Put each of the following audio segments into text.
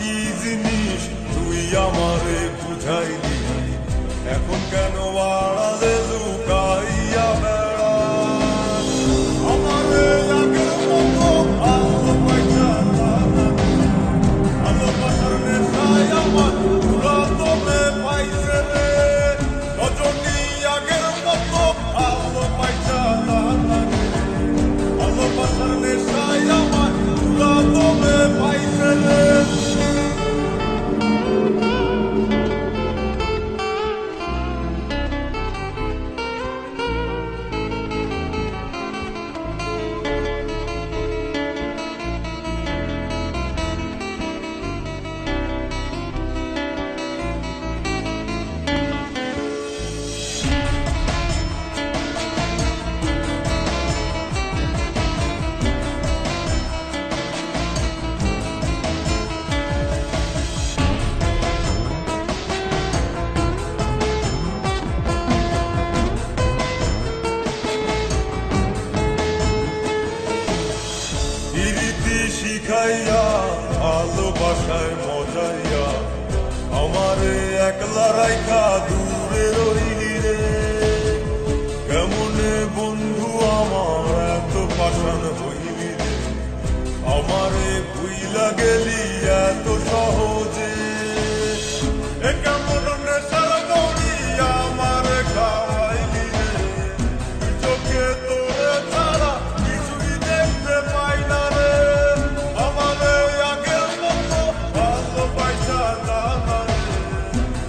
কি জিনিস তুই আমারে বুঝাইলি, এখন কেন আড়ালে লুকাইয়া বেড়াস? আমারে আগের মতো ভালোবাসা না, ভালোবাসার নেশায় আমার পুরাতনে পাইছে রে। রজনী আগের মতো ভালোবাসা না, ভালোবাসার নেশায় আমার পুরাতনে পাইছে রে। শিখাইয়া ভালোবাসায় মজাইয়া আমারে একলা রাইখা দূরে রইলি রে। কেমনে বন্ধু আমার এত পাষাণ হইলি রে, আমারে ভুইলা গেলি এত সহজে। এ কেমন নেশার বড়ি আমারে খাওয়াইলি রে, চোখে তোরে ছাড়া কিছুই দেখতে পাই না রে।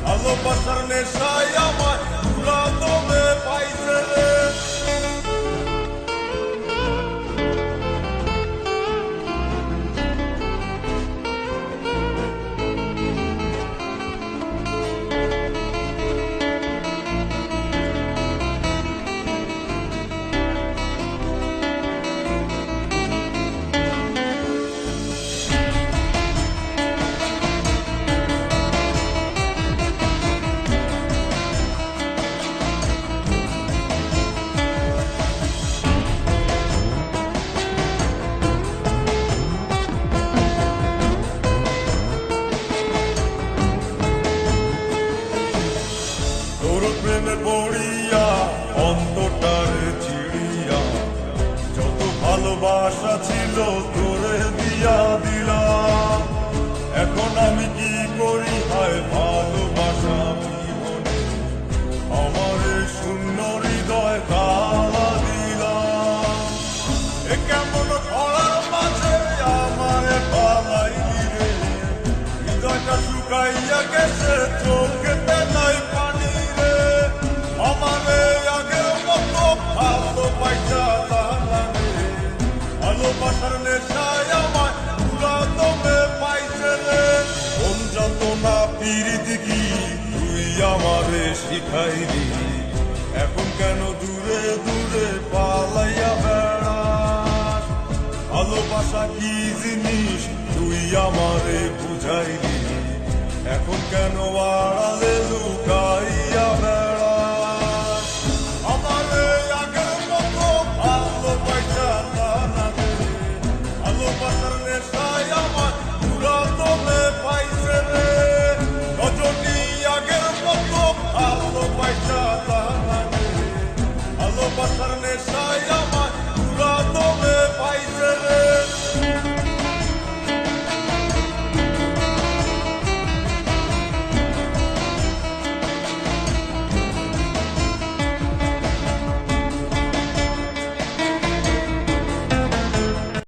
ভালোবাসার নেশায় আমার পুরাতনে পাইছে রে। প্রেমে পড়িয়া অন্তটারে চিড়িয়া যত ভালোবাসা ছিল তোরে দিয়া দিলাম। এখন আমি কি করি হায় ভালোবাসা জীবনে আমারে শূন্য হৃদয় তালা দিলাম। এ কেমন খরার মাঝে আমারে পালাইলি রে, হৃদয়টা শুকাইয়া গেছে চোখেতে নাই পানি রে। আমারে আগের মতো ভালোবাসা না রে, ভালোবাসার নেশায় আমার পুরাতনে পাইছে রে। কোন যন্ত্রণা পীড়িত কি তুই আমারে শিখাইলি, এখন কেন দূরে দূরে পালাইয়া বেড়াস? ভালোবাসা কি জিনিস তুই আমারে বুঝাইলি, এখন কেন আড়ালে লুকাইয়া বেড়াস? আমারে আগের মতো ভালোবাসা না রে, ভালোবাসার নেশায় আমার পুরাতনে পাইছে রে। রজনী আগের মতো ভালোবাসা না রে, ভালোবাসার নেশায় আমার পুরাতনে পাইছে রে।